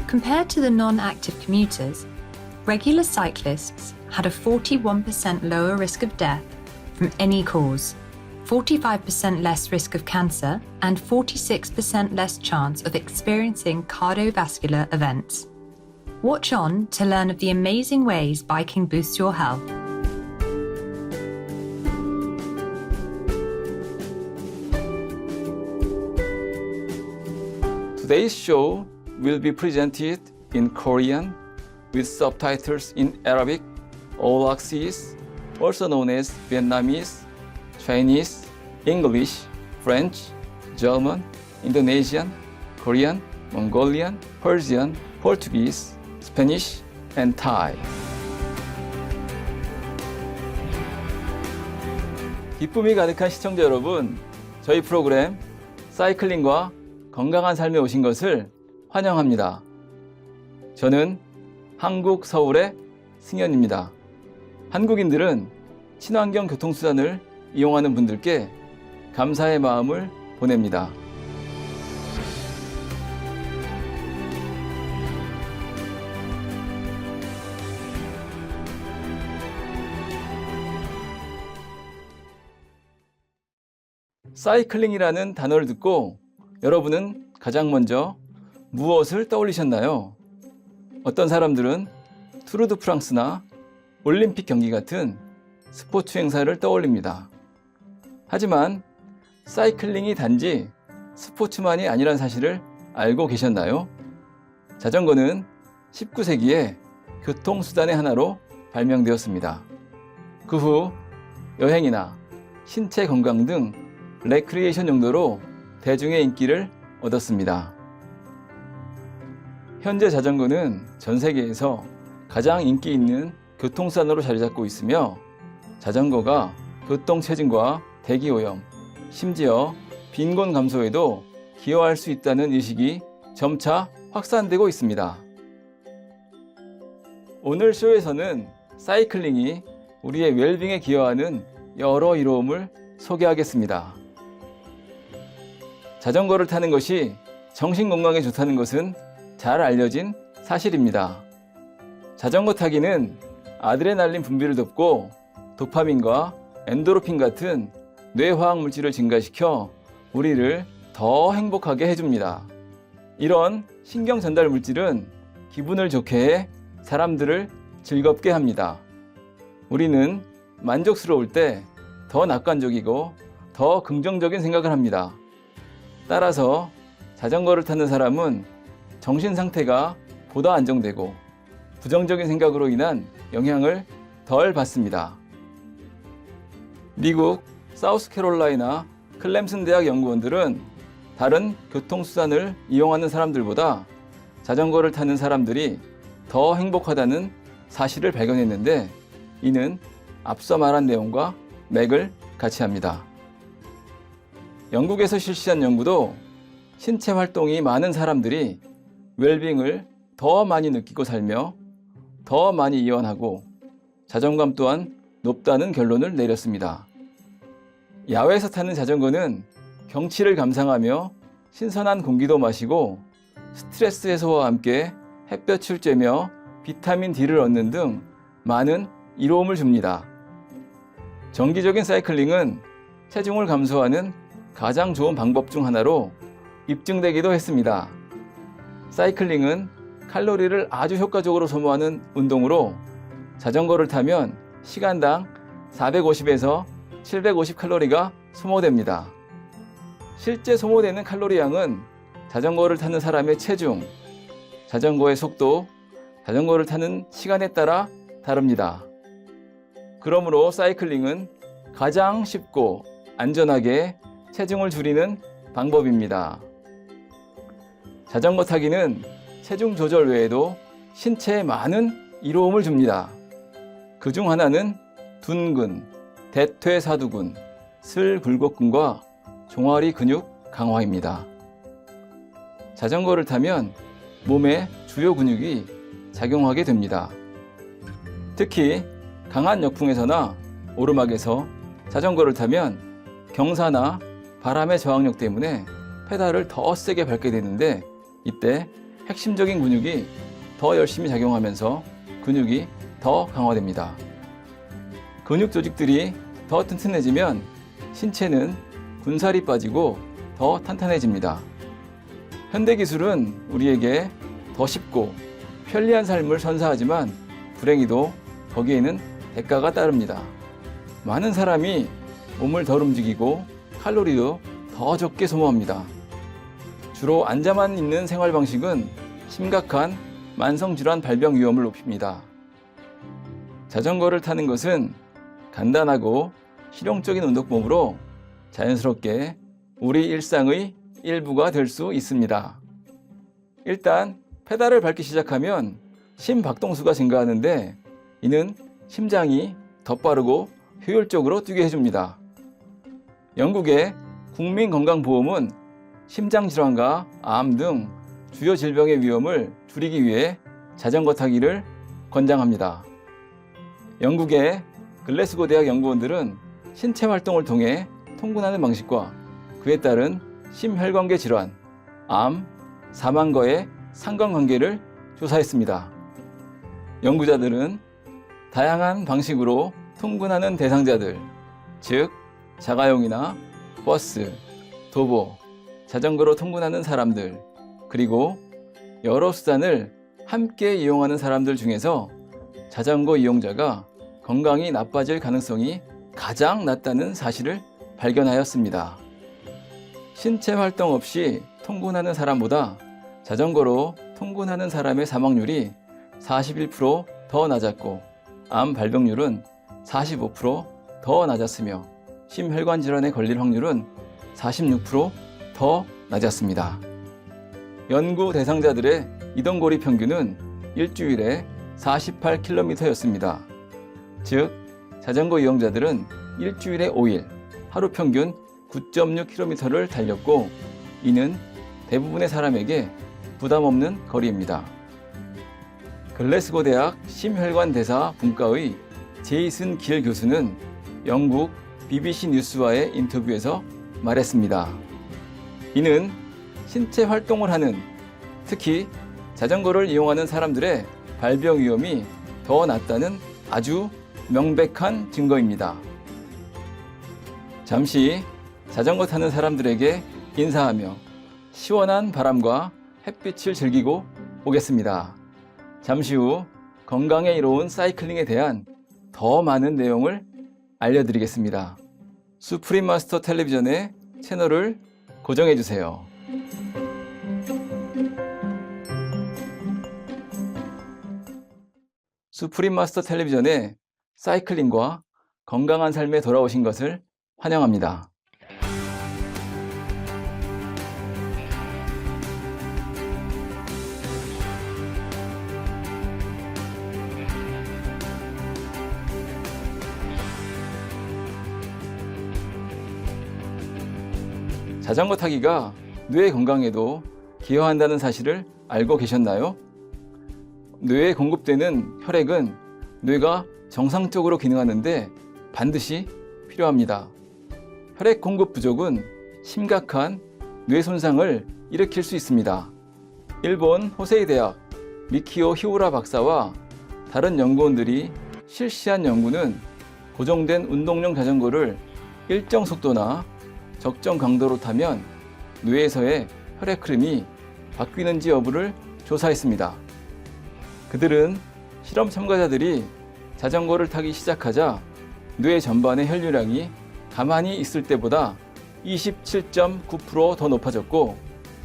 Compared to the non-active commuters, regular cyclists had a 41% lower risk of death from any cause, 45% less risk of cancer, and 46% less chance of experiencing cardiovascular events. Watch on to learn of the amazing ways biking boosts your health. Today's show will be presented in Korean with subtitles in Arabic, Aulacese, also known as Vietnamese, Chinese, English, French, German, Indonesian, Korean, Mongolian, Persian, Portuguese, Spanish, and Thai. 기쁨이 가득한 시청자 여러분, 저희 프로그램 사이클링과 건강한 삶에 오신 것을 환영합니다. 저는 한국 서울의 승현입니다. 한국인들은 친환경 교통수단을 이용하는 분들께 감사의 마음을 보냅니다. 사이클링이라는 단어를 듣고 여러분은 가장 먼저 무엇을 떠올리셨나요? 어떤 사람들은 투르 드 프랑스나 올림픽 경기 같은 스포츠 행사를 떠올립니다. 하지만 사이클링이 단지 스포츠만이 아니란 사실을 알고 계셨나요? 자전거는 19세기에 교통수단의 하나로 발명되었습니다. 그 후 여행이나 신체 건강 등 레크리에이션 용도로 대중의 인기를 얻었습니다. 현재 자전거는 전 세계에서 가장 인기 있는 교통수단으로 자리 잡고 있으며 자전거가 교통체증과 대기오염, 심지어 빈곤 감소에도 기여할 수 있다는 의식이 점차 확산되고 있습니다. 오늘 쇼에서는 사이클링이 우리의 웰빙에 기여하는 여러 이로움을 소개하겠습니다. 자전거를 타는 것이 정신 건강에 좋다는 것은 잘 알려진 사실입니다. 자전거 타기는 아드레날린 분비를 돕고 도파민과 엔도르핀 같은 뇌화학 물질을 증가시켜 우리를 더 행복하게 해줍니다. 이런 신경 전달 물질은 기분을 좋게 해 사람들을 즐겁게 합니다. 우리는 만족스러울 때 더 낙관적이고 더 긍정적인 생각을 합니다. 따라서 자전거를 타는 사람은 정신 상태가 보다 안정되고 부정적인 생각으로 인한 영향을 덜 받습니다. 미국 사우스캐롤라이나 클램슨 대학 연구원들은 다른 교통수단을 이용하는 사람들보다 자전거를 타는 사람들이 더 행복하다는 사실을 발견했는데 이는 앞서 말한 내용과 맥을 같이 합니다. 영국에서 실시한 연구도 신체 활동이 많은 사람들이 웰빙을 더 많이 느끼고 살며 더 많이 이완하고 자존감 또한 높다는 결론을 내렸습니다. 야외에서 타는 자전거는 경치를 감상하며 신선한 공기도 마시고 스트레스 해소와 함께 햇볕을 쬐며 비타민 D를 얻는 등 많은 이로움을 줍니다. 정기적인 사이클링은 체중을 감소하는 가장 좋은 방법 중 하나로 입증되기도 했습니다. 사이클링은 칼로리를 아주 효과적으로 소모하는 운동으로 자전거를 타면 시간당 450에서 750 칼로리가 소모됩니다. 실제 소모되는 칼로리 양은 자전거를 타는 사람의 체중, 자전거의 속도, 자전거를 타는 시간에 따라 다릅니다. 그러므로 사이클링은 가장 쉽고 안전하게 체중을 줄이는 방법입니다. 자전거 타기는 체중 조절 외에도 신체에 많은 이로움을 줍니다. 그중 하나는 둔근, 대퇴사두근, 슬굴곡근과 종아리 근육 강화입니다. 자전거를 타면 몸의 주요 근육이 작용하게 됩니다. 특히 강한 역풍에서나 오르막에서 자전거를 타면 경사나 바람의 저항력 때문에 페달을 더 세게 밟게 되는데 이때 핵심적인 근육이 더 열심히 작용하면서 근육이 더 강화됩니다. 근육 조직들이 더 튼튼해지면 신체는 군살이 빠지고 더 탄탄해집니다. 현대기술은 우리에게 더 쉽고 편리한 삶을 선사하지만 불행히도 거기에는 대가가 따릅니다. 많은 사람이 몸을 덜 움직이고 칼로리도 더 적게 소모합니다. 주로 앉아만 있는 생활 방식은 심각한 만성질환 발병 위험을 높입니다. 자전거를 타는 것은 간단하고 실용적인 운동법으로 자연스럽게 우리 일상의 일부가 될 수 있습니다. 일단 페달을 밟기 시작하면 심박동수가 증가하는데 이는 심장이 더 빠르고 효율적으로 뛰게 해줍니다. 영국의 국민건강보험은 심장질환과 암 등 주요 질병의 위험을 줄이기 위해 자전거 타기를 권장합니다. 영국의 글래스고 대학 연구원들은 신체 활동을 통해 통근하는 방식과 그에 따른 심혈관계 질환, 암, 사망과의 상관관계를 조사했습니다. 연구자들은 다양한 방식으로 통근하는 대상자들, 즉 자가용이나 버스, 도보, 자전거로 통근하는 사람들, 그리고 여러 수단을 함께 이용하는 사람들 중에서 자전거 이용자가 건강이 나빠질 가능성이 가장 낮다는 사실을 발견하였습니다. 신체 활동 없이 통근하는 사람보다 자전거로 통근하는 사람의 사망률이 41%더 낮았고 암 발병률은 45%더 낮았으며 심혈관 질환에 걸릴 확률은 46%더 낮았습니다. 연구 대상자들의 이동거리 평균은 일주일에 48km였습니다. 즉, 자전거 이용자들은 일주일에 5일, 하루 평균 9.6km를 달렸고 이는 대부분의 사람에게 부담 없는 거리입니다. 글래스고 대학 심혈관대사 분과의 제이슨 길 교수는 영국 BBC 뉴스와의 인터뷰에서 말했습니다. 이는 신체 활동을 하는, 특히 자전거를 이용하는 사람들의 발병 위험이 더 낮다는 아주 명백한 증거입니다. 잠시 자전거 타는 사람들에게 인사하며 시원한 바람과 햇빛을 즐기고 오겠습니다. 잠시 후 건강에 이로운 사이클링에 대한 더 많은 내용을 알려드리겠습니다. 수프림 마스터 텔레비전의 채널을 고정해 주세요. 수프림 마스터 텔레비전의 사이클링과 건강한 삶에 돌아오신 것을 환영합니다. 자전거 타기가 뇌 건강에도 기여한다는 사실을 알고 계셨나요? 뇌에 공급되는 혈액은 뇌가 정상적으로 기능하는데 반드시 필요합니다. 혈액 공급 부족은 심각한 뇌 손상을 일으킬 수 있습니다. 일본 호세이 대학 미키오 히오라 박사와 다른 연구원들이 실시한 연구는 고정된 운동용 자전거를 일정 속도나 적정 강도로 타면 뇌에서의 혈액 흐름이 바뀌는지 여부를 조사했습니다. 그들은 실험 참가자들이 자전거를 타기 시작하자 뇌 전반의 혈류량이 가만히 있을 때보다 27.9% 더 높아졌고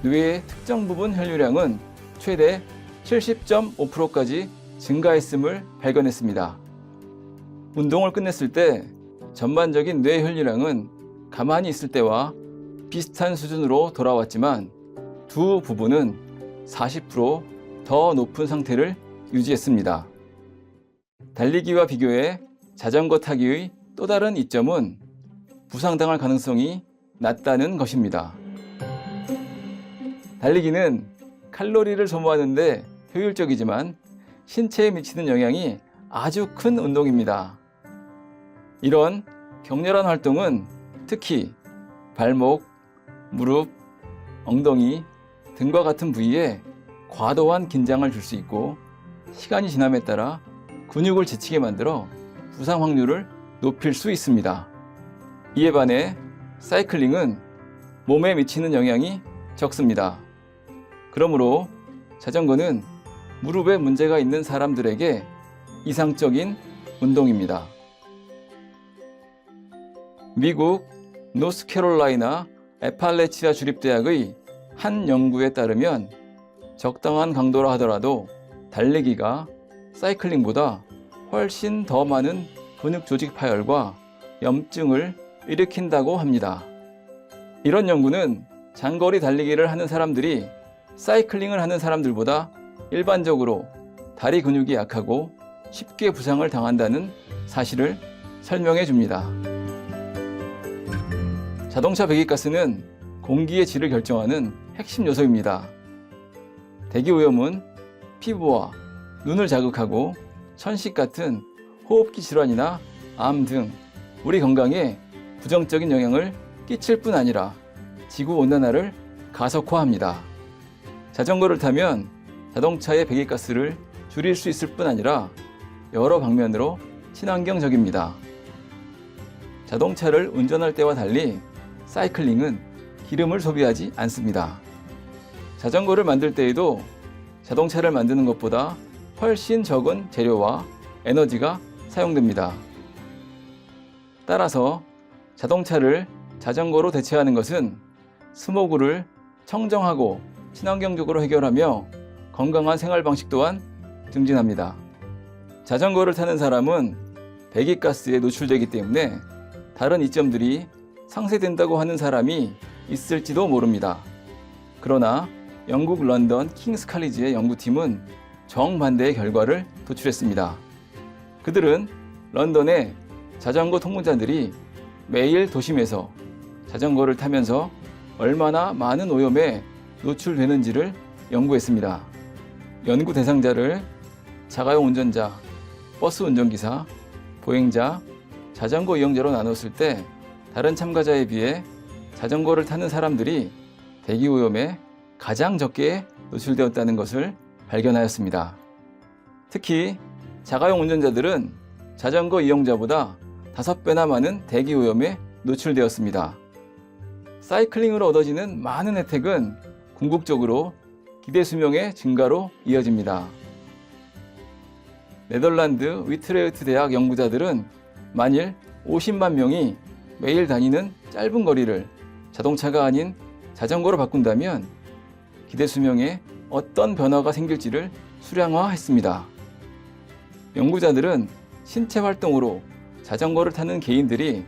뇌의 특정 부분 혈류량은 최대 70.5%까지 증가했음을 발견했습니다. 운동을 끝냈을 때 전반적인 뇌 혈류량은 가만히 있을 때와 비슷한 수준으로 돌아왔지만 두 부분은 40%더 높은 상태를 유지했습니다. 달리기와 비교해 자전거 타기의 또 다른 이점은 부상당할 가능성이 낮다는 것입니다. 달리기는 칼로리를 소모하는데 효율적이지만 신체에 미치는 영향이 아주 큰 운동입니다. 이런 격렬한 활동은 특히 발목, 무릎, 엉덩이 등과 같은 부위에 과도한 긴장을 줄 수 있고 시간이 지남에 따라 근육을 지치게 만들어 부상 확률을 높일 수 있습니다. 이에 반해 사이클링은 몸에 미치는 영향이 적습니다. 그러므로 자전거는 무릎에 문제가 있는 사람들에게 이상적인 운동입니다. 미국 노스캐롤라이나 애팔레치아 주립대학의 한 연구에 따르면 적당한 강도라 하더라도 달리기가 사이클링보다 훨씬 더 많은 근육 조직 파열과 염증을 일으킨다고 합니다. 이런 연구는 장거리 달리기를 하는 사람들이 사이클링을 하는 사람들보다 일반적으로 다리 근육이 약하고 쉽게 부상을 당한다는 사실을 설명해 줍니다. 자동차 배기가스는 공기의 질을 결정하는 핵심 요소입니다. 대기오염은 피부와 눈을 자극하고 천식 같은 호흡기 질환이나 암 등 우리 건강에 부정적인 영향을 끼칠 뿐 아니라 지구온난화를 가속화합니다. 자전거를 타면 자동차의 배기가스를 줄일 수 있을 뿐 아니라 여러 방면으로 친환경적입니다. 자동차를 운전할 때와 달리 사이클링은 기름을 소비하지 않습니다. 자전거를 만들 때에도 자동차를 만드는 것보다 훨씬 적은 재료와 에너지가 사용됩니다. 따라서 자동차를 자전거로 대체하는 것은 스모그를 청정하고 친환경적으로 해결하며 건강한 생활 방식 또한 증진합니다. 자전거를 타는 사람은 배기가스에 노출되기 때문에 다른 이점들이 상쇄된다고 하는 사람이 있을지도 모릅니다. 그러나 영국 런던 킹스 칼리지의 연구팀은 정반대의 결과를 도출했습니다. 그들은 런던의 자전거 통문자들이 매일 도심에서 자전거를 타면서 얼마나 많은 오염에 노출되는지를 연구했습니다. 연구 대상자를 자가용 운전자, 버스 운전기사, 보행자, 자전거 이용자로 나눴을 때 다른 참가자에 비해 자전거를 타는 사람들이 대기오염에 가장 적게 노출되었다는 것을 발견하였습니다. 특히 자가용 운전자들은 자전거 이용자보다 5배나 많은 대기오염에 노출되었습니다. 사이클링으로 얻어지는 많은 혜택은 궁극적으로 기대 수명의 증가로 이어집니다. 네덜란드 위트레흐트 대학 연구자들은 만일 50만 명이 매일 다니는 짧은 거리를 자동차가 아닌 자전거로 바꾼다면 기대 수명에 어떤 변화가 생길지를 수량화했습니다. 연구자들은 신체 활동으로 자전거를 타는 개인들이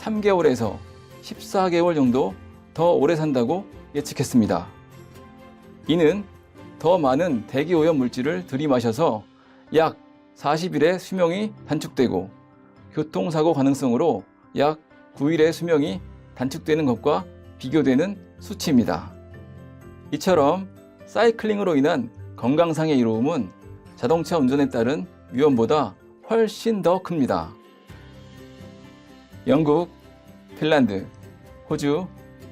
3개월에서 14개월 정도 더 오래 산다고 예측했습니다. 이는 더 많은 대기오염 물질을 들이마셔서 약 40일의 수명이 단축되고 교통사고 가능성으로 약 9일의 수명이 단축되는 것과 비교되는 수치입니다. 이처럼 사이클링으로 인한 건강상의 이로움은 자동차 운전에 따른 위험보다 훨씬 더 큽니다. 영국, 핀란드, 호주,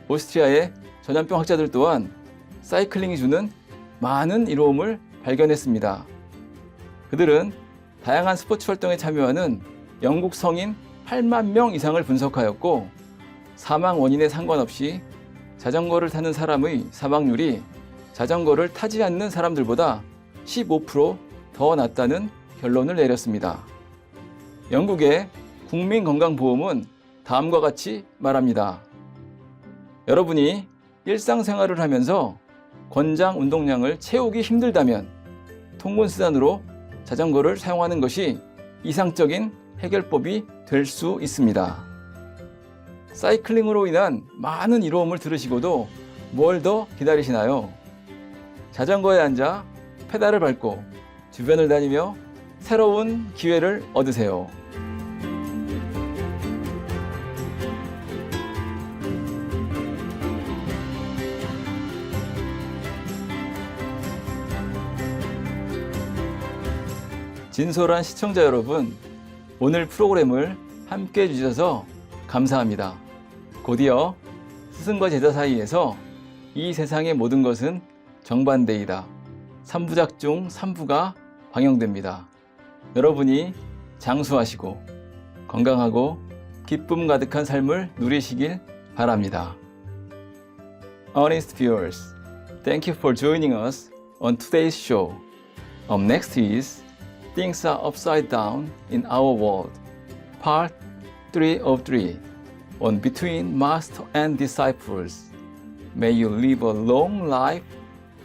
오스트리아의 전염병 학자들 또한 사이클링이 주는 많은 이로움을 발견했습니다. 그들은 다양한 스포츠 활동에 참여하는 영국 성인 8만 명 이상을 분석하였고 사망 원인에 상관없이 자전거를 타는 사람의 사망률이 자전거를 타지 않는 사람들보다 15% 낮다는 결론을 내렸습니다. 영국의 국민건강보험은 다음과 같이 말합니다. 여러분이 일상생활을 하면서 권장 운동량을 채우기 힘들다면 통근수단으로 자전거를 사용하는 것이 이상적인 해결법이 될 수 있습니다. 사이클링으로 인한 많은 이로움을 들으시고도 뭘 더 기다리시나요? 자전거에 앉아 페달을 밟고 주변을 다니며 새로운 기회를 얻으세요. 진솔한 시청자 여러분, 오늘 프로그램을 함께 해주셔서 감사합니다. 곧이어 스승과 제자 사이에서 이 세상의 모든 것은 정반대이다. 3부작 중 3부가 방영됩니다. 여러분이 장수하시고 건강하고 기쁨 가득한 삶을 누리시길 바랍니다. Honest viewers, thank you for joining us on today's show. Up next is Things Are Upside Down in Our World, Part 3 of 3, on Between Master and Disciples. May you live a long life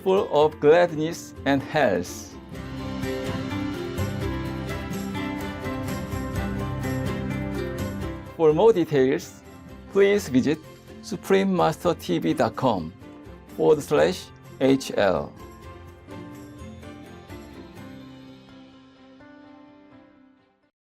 full of gladness and health. For more details, please visit suprememastertv.com/HL.